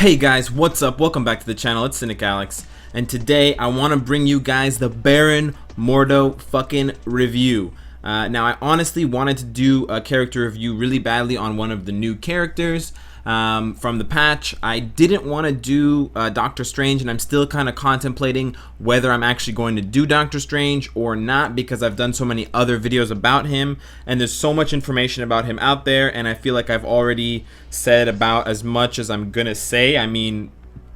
Hey guys, what's up? Welcome back to the channel. It's Cynicalex, and today I want to bring you guys the Baron Mordo fucking review. Now, I honestly wanted to do a character review really badly on one of the new characters from the patch. I didn't want to do Doctor Strange, and I'm still kind of contemplating whether I'm actually going to do Doctor Strange or not, because I've done so many other videos about him, and there's so much information about him out there, and I feel like I've already said about as much as I'm gonna say. I mean,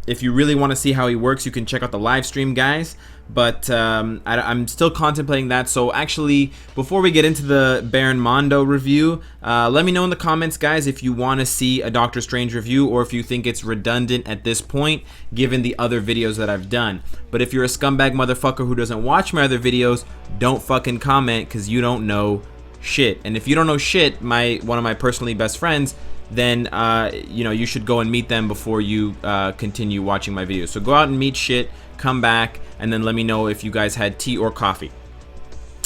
if you really want to see how he works, you can check out the live stream, guys. But I'm still contemplating that. So actually, before we get into the Baron Mordo review, let me know in the comments, guys, if you want to see a Doctor Strange review or if you think it's redundant at this point, given the other videos that I've done. But if you're a scumbag motherfucker who doesn't watch my other videos, don't fucking comment, because you don't know shit. And if you don't know shit, one of my personally best friends, then you know, you should go and meet them before you continue watching my videos. So go out and meet shit, come back, and then let me know if you guys had tea or coffee.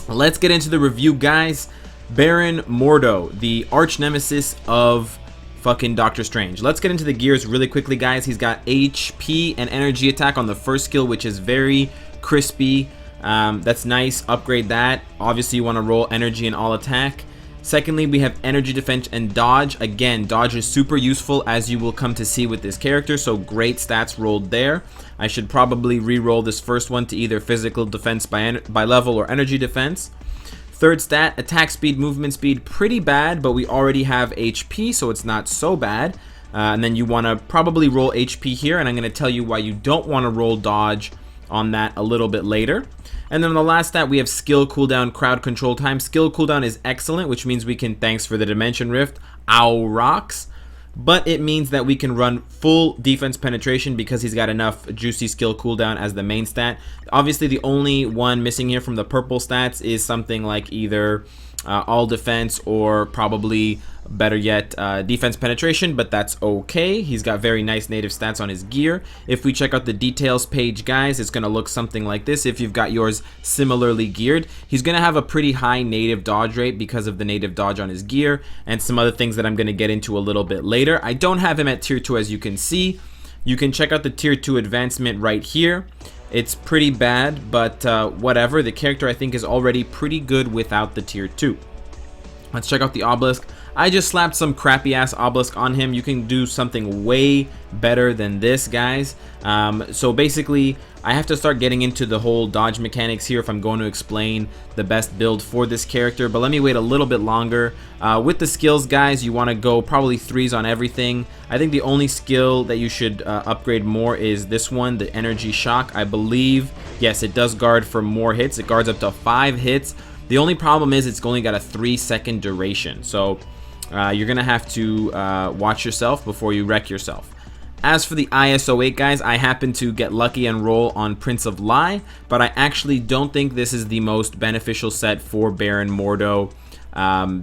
Let's get into the review, guys. Baron Mordo, the arch nemesis of fucking Doctor Strange. Let's get into the gears really quickly, guys. He's got HP and energy attack on the first skill, which is very crispy. That's nice. Upgrade that. Obviously, you want to roll energy and all attack. Secondly, we have energy, defense, and dodge. Again, dodge is super useful, as you will come to see with this character, so great stats rolled there. I should probably re-roll this first one to either physical defense by level or energy defense. Third stat, attack speed, movement speed, pretty bad, but we already have HP, so it's not so bad. And then you want to probably roll HP here, and I'm going to tell you why you don't want to roll dodge on that a little bit later. And then on the last stat, we have skill cooldown, crowd control time. Skill cooldown is excellent, which means we can, thanks for the dimension rift, ow rocks. But it means that we can run full defense penetration because he's got enough juicy skill cooldown as the main stat. Obviously, the only one missing here from the purple stats is something like either all defense or probably, better yet, defense penetration, but that's okay. He's got very nice native stats on his gear. If we check out the details page, guys, it's going to look something like this if you've got yours similarly geared. He's going to have a pretty high native dodge rate because of the native dodge on his gear and some other things that I'm going to get into a little bit later. I don't have him at tier 2, as you can see. You can check out the tier 2 advancement right here. It's pretty bad, but whatever. The character, I think, is already pretty good without the tier 2. Let's check out the obelisk. I just slapped some crappy ass obelisk on him. You can do something way better than this, guys. So basically, I have to start getting into the whole dodge mechanics here if I'm going to explain the best build for this character, but let me wait a little bit longer. With the skills, guys, you want to go probably 3s on everything. I think the only skill that you should upgrade more is this one, the energy shock. I believe, yes, it does guard for more hits. It guards up to 5 hits. The only problem is it's only got a 3-second duration, so you're gonna have to watch yourself before you wreck yourself. As for the ISO 8, guys, I happen to get lucky and roll on Prince of Lie, but I actually don't think this is the most beneficial set for Baron Mordo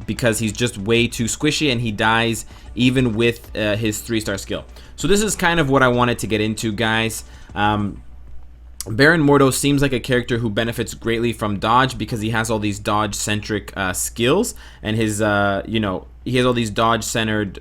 because he's just way too squishy and he dies even with his 3-star skill. So this is kind of what I wanted to get into, guys. Baron Mordo seems like a character who benefits greatly from dodge because he has all these dodge-centric skills, and his, you know, he has all these dodge-centered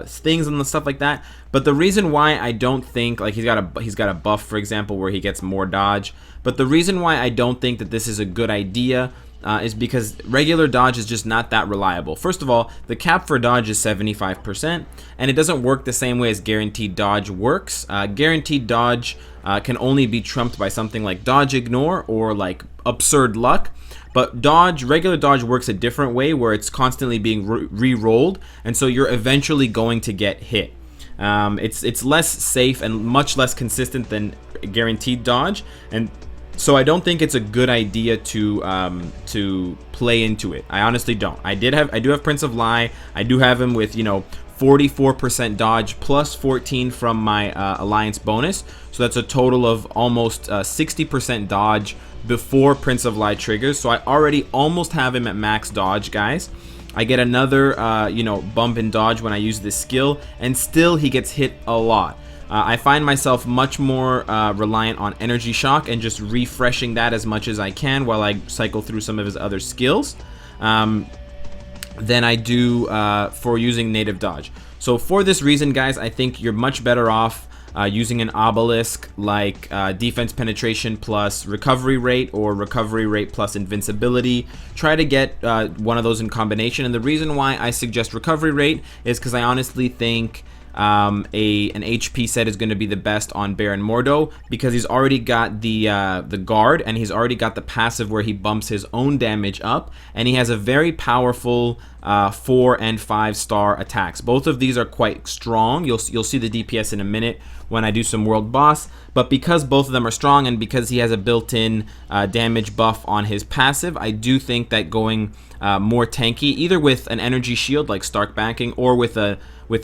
things and stuff like that. But the reason why I don't think, like, he's got a buff, for example, where he gets more dodge. But the reason why I don't think that this is a good idea is because regular dodge is just not that reliable. First of all, the cap for dodge is 75%, and it doesn't work the same way as guaranteed dodge works. Guaranteed dodge can only be trumped by something like dodge ignore or like absurd luck. But dodge, regular dodge, works a different way where it's constantly being re-rolled, and so you're eventually going to get hit. It's less safe and much less consistent than guaranteed dodge, and so I don't think it's a good idea to play into it. I honestly don't. I do have Prince of Lie. I do have him with, you know, 44% dodge plus 14 from my alliance bonus, so that's a total of almost 60% dodge before Prince of Lie triggers. So I already almost have him at max dodge, guys. I get another you know, bump in dodge when I use this skill, and still he gets hit a lot. I find myself much more reliant on energy shock and just refreshing that as much as I can while I cycle through some of his other skills than I do for using native dodge. So for this reason, guys, I think you're much better off using an obelisk like defense penetration plus recovery rate, or recovery rate plus invincibility. Try to get one of those in combination. And the reason why I suggest recovery rate is because I honestly think an HP set is going to be the best on Baron Mordo, because he's already got the guard, and he's already got the passive where he bumps his own damage up, and he has a very powerful 4 and 5 star attacks. Both of these are quite strong. You'll see the DPS in a minute when I do some world boss, but because both of them are strong and because he has a built-in damage buff on his passive, I do think that going more tanky, either with an energy shield like Stark backing, or with a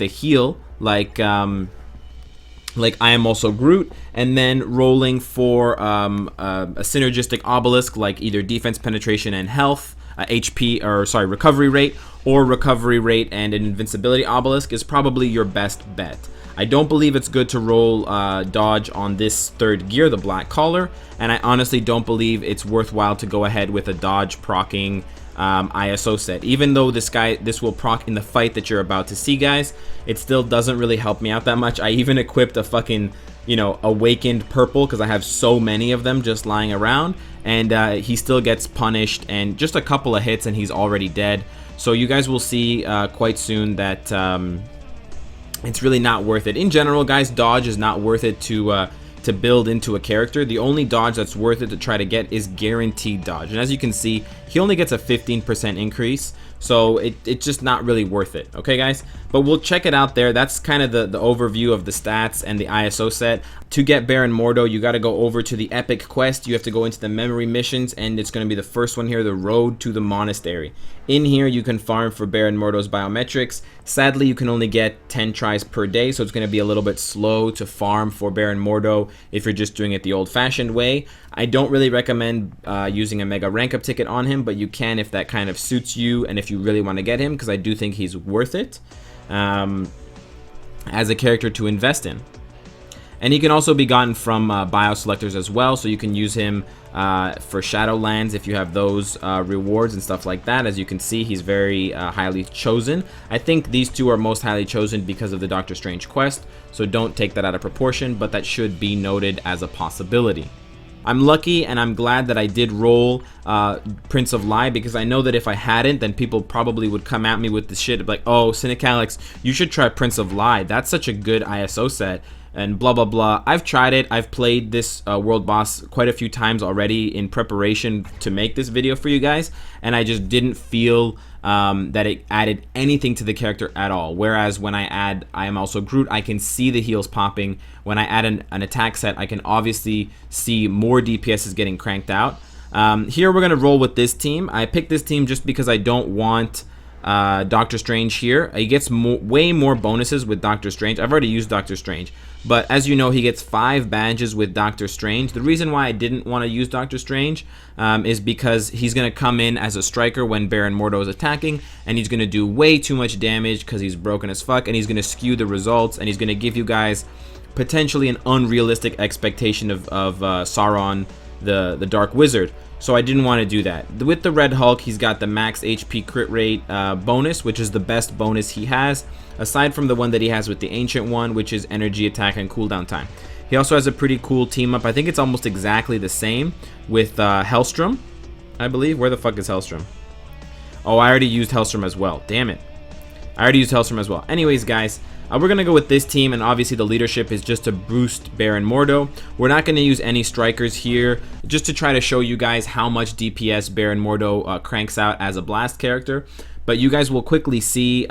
heal like I Am Also Groot, and then rolling for a synergistic obelisk like either defense penetration and health, recovery rate, or recovery rate and an invincibility obelisk is probably your best bet. I don't believe it's good to roll dodge on this third gear, the black collar, and I honestly don't believe it's worthwhile to go ahead with a dodge procking ISO set. Even though this will proc in the fight that you're about to see, guys, it still doesn't really help me out that much. I even equipped a fucking, awakened purple, because I have so many of them just lying around, and he still gets punished, and just a couple of hits and he's already dead. So you guys will see quite soon that it's really not worth it. In general, guys, dodge is not worth it to build into a character. The only dodge that's worth it to try to get is guaranteed dodge, and as you can see, he only gets a 15% increase, so it's just not really worth it. Okay, guys, but we'll check it out there. That's kind of the overview of the stats and the ISO set. To get Baron Mordo, you got to go over to the epic quest. You have to go into the memory missions, and it's going to be the first one here, the road to the monastery. In here you can farm for Baron Mordo's biometrics. Sadly, you can only get 10 tries per day, so it's going to be a little bit slow to farm for Baron Mordo if you're just doing it the old-fashioned way. I don't really recommend using a mega rank up ticket on him, but you can if that kind of suits you and if you really want to get him, because I do think he's worth it as a character to invest in. And he can also be gotten from bio selectors as well, so you can use him for Shadowlands if you have those rewards and stuff like that. As you can see, he's very highly chosen. I think these two are most highly chosen because of the Doctor Strange quest, so don't take that out of proportion, but that should be noted as a possibility. I'm lucky and I'm glad that I did roll Prince of Lie, because I know that if I hadn't, then people probably would come at me with the shit like, oh, Cynicalex, you should try Prince of Lie. That's such a good ISO set, and blah blah blah. I've tried it. I've played this world boss quite a few times already in preparation to make this video for you guys, and I just didn't feel that it added anything to the character at all. Whereas when I add I Am Also Groot, I can see the heals popping. When I add an attack set, I can obviously see more DPS is getting cranked out. Here we're gonna roll with this team. I picked this team just because I don't want Doctor Strange here. He gets way more bonuses with Doctor Strange. I've already used Doctor Strange, but as you know, he gets 5 badges with Doctor Strange. The reason why I didn't want to use Doctor Strange is because he's going to come in as a striker when Baron Mordo is attacking, and he's going to do way too much damage because he's broken as fuck, and he's going to skew the results, and he's going to give you guys potentially an unrealistic expectation of Sauron, the Dark Wizard. So I didn't want to do that. With the Red Hulk, he's got the max HP crit rate bonus, which is the best bonus he has, aside from the one that he has with the Ancient One, which is energy attack and cooldown time. He also has a pretty cool team up. I think it's almost exactly the same with Hellstrom, I believe. Where the fuck is Hellstrom? Oh, I already used Hellstrom as well. Damn it. I already used Hellstrom as well. Anyways, guys, we're going to go with this team, and obviously the leadership is just to boost Baron Mordo. We're not going to use any strikers here, just to try to show you guys how much DPS Baron Mordo cranks out as a blast character. But you guys will quickly see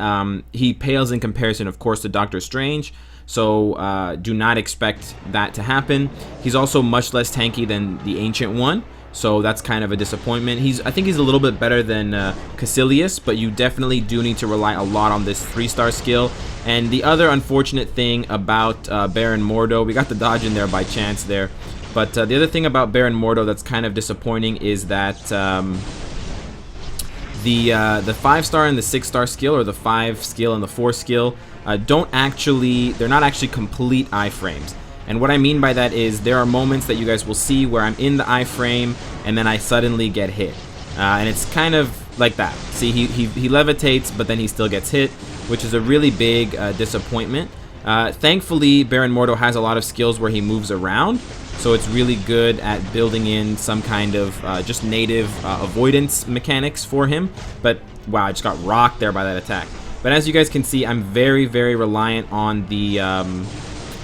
he pales in comparison, of course, to Doctor Strange. So do not expect that to happen. He's also much less tanky than the Ancient One, so that's kind of a disappointment. I think he's a little bit better than Cynicalex, but you definitely do need to rely a lot on this 3-star skill. And the other unfortunate thing about Baron Mordo, we got the dodge in there by chance there, but the other thing about Baron Mordo that's kind of disappointing is that the 5-star and the 6-star skill, or the 5 skill and the 4 skill, they're not actually complete iframes. And what I mean by that is there are moments that you guys will see where I'm in the iframe and then I suddenly get hit. And it's kind of like that. See, he levitates, but then he still gets hit, which is a really big disappointment. Thankfully, Baron Mordo has a lot of skills where he moves around, so it's really good at building in some kind of just native avoidance mechanics for him. But wow, I just got rocked there by that attack. But as you guys can see, I'm very, very reliant on the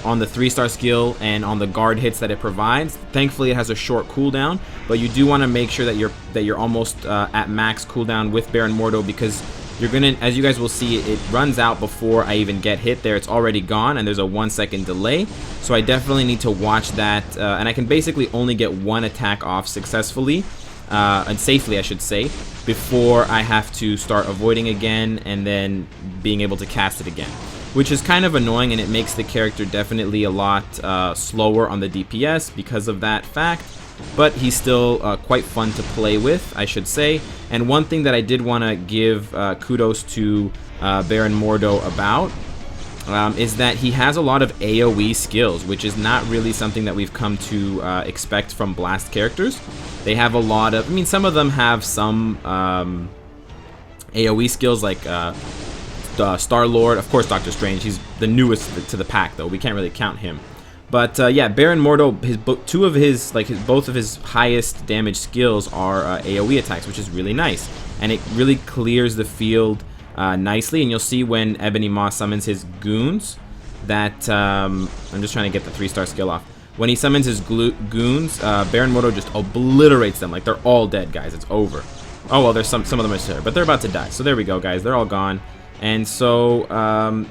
3-star skill and on the guard hits that it provides. Thankfully, it has a short cooldown, but you do want to make sure that you're almost at max cooldown with Baron Mordo, because you're gonna, as you guys will see, it runs out before I even get hit there. It's already gone, and there's a 1-second delay. So I definitely need to watch that, and I can basically only get one attack off successfully, and safely I should say, before I have to start avoiding again and then being able to cast it again, which is kind of annoying, and it makes the character definitely a lot slower on the DPS because of that fact. But he's still quite fun to play with, I should say. And one thing that I did want to give kudos to Baron Mordo about is that he has a lot of AoE skills, which is not really something that we've come to expect from Blast characters. They have a lot of, I mean, some of them have some AoE skills, like Star-Lord, of course Doctor Strange. He's the newest to the pack, though. We can't really count him. But yeah, Baron Mordo, both of his highest damage skills are AoE attacks, which is really nice, and it really clears the field nicely. And you'll see when Ebony Maw summons his goons that I'm just trying to get the 3-star skill off. When he summons his goons, Baron Mordo just obliterates them. Like, they're all dead, guys. It's over. Oh well, there's some of them are still there, but they're about to die. So there we go, guys. They're all gone. And so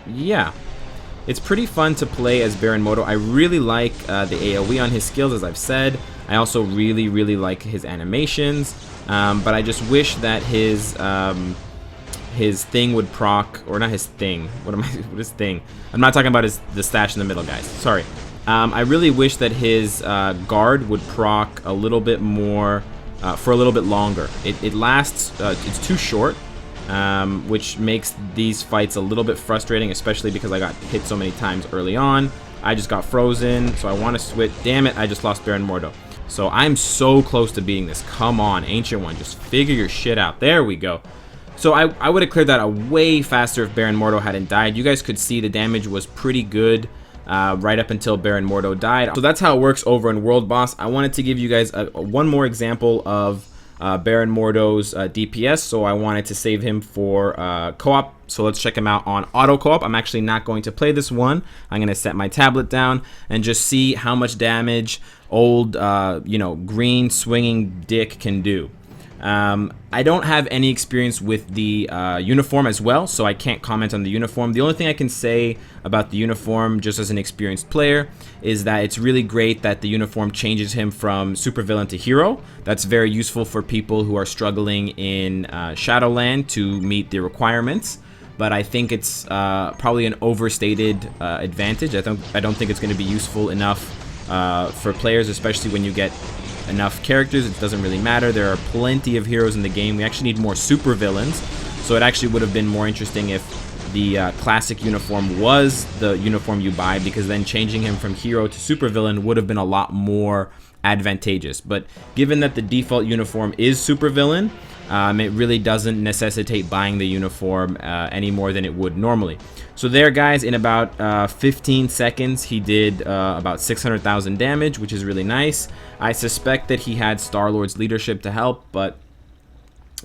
yeah. It's pretty fun to play as Baron Mordo. I really like the AoE on his skills, as I've said. I also really, really like his animations. But I just wish that his thing would proc, or not his thing. What is thing? I'm not talking about the stash in the middle, guys. Sorry. I really wish that his guard would proc a little bit more, for a little bit longer. It lasts. It's too short. Which makes these fights a little bit frustrating, especially because I got hit so many times early on. I just got frozen, so I want to switch. Damn it, I just lost Baron Mordo. So I'm so close to beating this. Come on, Ancient One, just figure your shit out. There we go. So I would have cleared that way faster if Baron Mordo hadn't died. You guys could see the damage was pretty good right up until Baron Mordo died. So that's how it works over in World Boss. I wanted to give you guys one more example of Baron Mordo's DPS, so I wanted to save him for co-op. So let's check him out on auto co-op. I'm actually not going to play this one. I'm going to set my tablet down and just see how much damage old, you know, green swinging dick can do. I don't have any experience with the uniform as well, so I can't comment on the uniform. The only thing I can say about the uniform, just as an experienced player, is that it's really great that the uniform changes him from supervillain to hero. That's very useful for people who are struggling in Shadowland to meet the requirements. But I think it's probably an overstated advantage. I don't think it's going to be useful enough for players, especially when you get enough characters. It doesn't really matter. There are plenty of heroes in the game. We actually need more super villains, so it actually would have been more interesting if the classic uniform was the uniform you buy, because then changing him from hero to super villain would have been a lot more advantageous. But given that the default uniform is super villain, it really doesn't necessitate buying the uniform any more than it would normally. So there, guys, in about 15 seconds, he did about 600,000 damage, which is really nice. I suspect that he had Star-Lord's leadership to help, but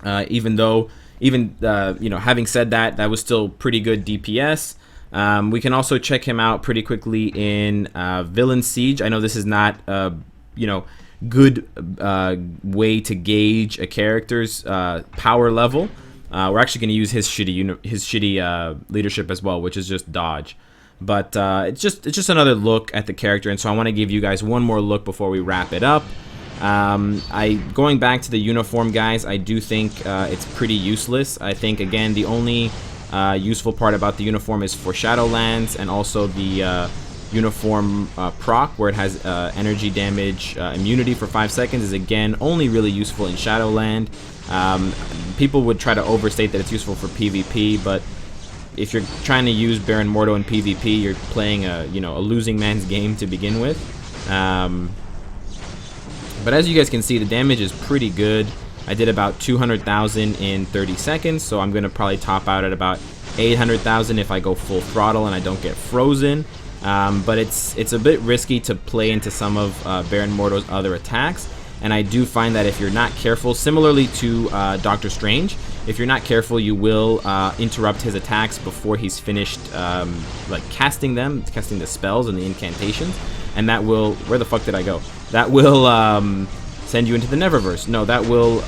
even you know, having said that, that was still pretty good DPS. We can also check him out pretty quickly in Villain Siege. I know this is not you know, good way to gauge a character's power level. We're actually going to use his shitty leadership as well, which is just dodge. But it's just another look at the character, and so I want to give you guys one more look before we wrap it up. Going back to the uniform, guys, I do think it's pretty useless. I think, again, the only useful part about the uniform is for Shadowlands, and also the uniform proc, where it has energy damage immunity for 5 seconds, is again only really useful in Shadowland. People would try to overstate that it's useful for PvP, but if you're trying to use Baron Mordo in PvP, you're playing a losing man's game to begin with. But as you guys can see, the damage is pretty good. I did about 200,000 in 30 seconds, so I'm going to probably top out at about 800,000 if I go full throttle and I don't get frozen. But it's a bit risky to play into some of Baron Mordo's other attacks, and I do find that if you're not careful, similarly to Doctor Strange, if you're not careful, you will interrupt his attacks before he's finished like casting the spells and the incantations, and that will, where the fuck did I go? That will send you into the Neververse. No, that will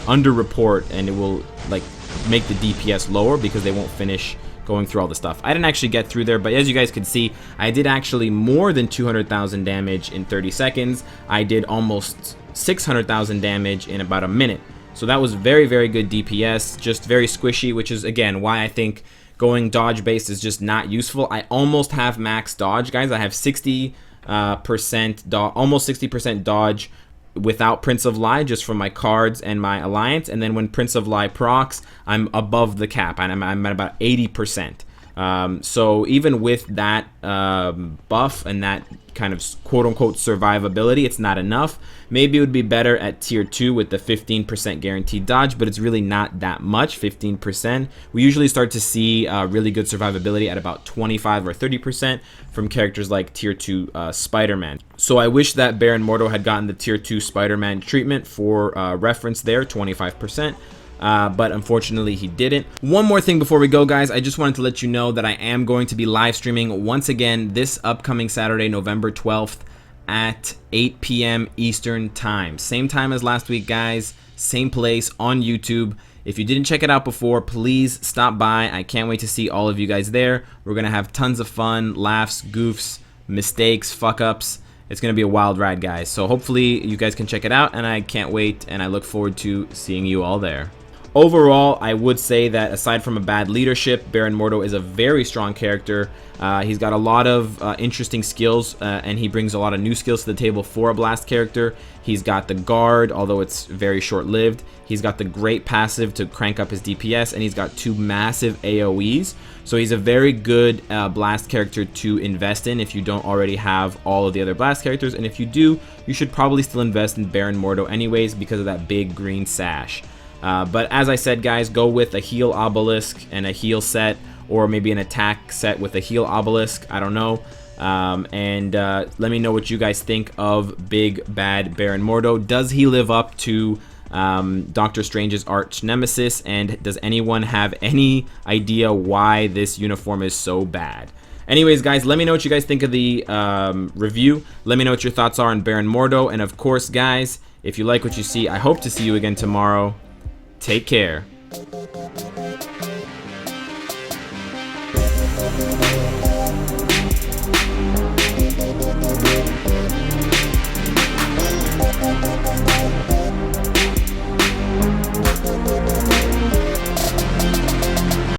underreport, and it will like make the DPS lower because they won't finish going through all the stuff. I didn't actually get through there, but as you guys can see, I did actually more than 200,000 damage in 30 seconds. I did almost 600,000 damage in about a minute. So that was very, very good DPS, just very squishy, which is, again, why I think going dodge based is just not useful. I almost have max dodge, guys. I have 60% almost 60% dodge without Prince of Lie, just from my cards and my alliance, and then when Prince of Lie procs, I'm above the cap, and I'm at about 80%. So even with that buff and that kind of quote-unquote survivability, it's not enough. Maybe it would be better at tier 2 with the 15% guaranteed dodge, but it's really not that much, 15%. We usually start to see really good survivability at about 25 or 30% from characters like tier 2 Spider-Man. So I wish that Baron Mordo had gotten the tier 2 Spider-Man treatment for reference there, 25%. But unfortunately he didn't. One more thing before we go, guys, I just wanted to let you know that I am going to be live streaming once again this upcoming Saturday, November 12th at 8 p.m. Eastern time. Same time as last week, guys, same place on YouTube. If you didn't check it out before, please stop by. I can't wait to see all of you guys there. We're gonna have tons of fun, laughs, goofs, mistakes, fuck ups. It's gonna be a wild ride, guys. So hopefully you guys can check it out, and I can't wait, and I look forward to seeing you all there. Overall, I would say that aside from a bad leadership, Baron Mordo is a very strong character. He's got a lot of interesting skills, and he brings a lot of new skills to the table for a blast character. He's got the guard, although it's very short-lived. He's got the great passive to crank up his DPS, and he's got 2 massive AoEs. So he's a very good blast character to invest in if you don't already have all of the other blast characters. And if you do, you should probably still invest in Baron Mordo anyways because of that big green sash. But as I said, guys, go with a heal obelisk and a heal set, or maybe an attack set with a heal obelisk. I don't know. Let me know what you guys think of big bad Baron Mordo. Does he live up to Doctor Strange's arch nemesis? And does anyone have any idea why this uniform is so bad? Anyways, guys, let me know what you guys think of the review. Let me know what your thoughts are on Baron Mordo. And of course, guys, if you like what you see, I hope to see you again tomorrow. Take care.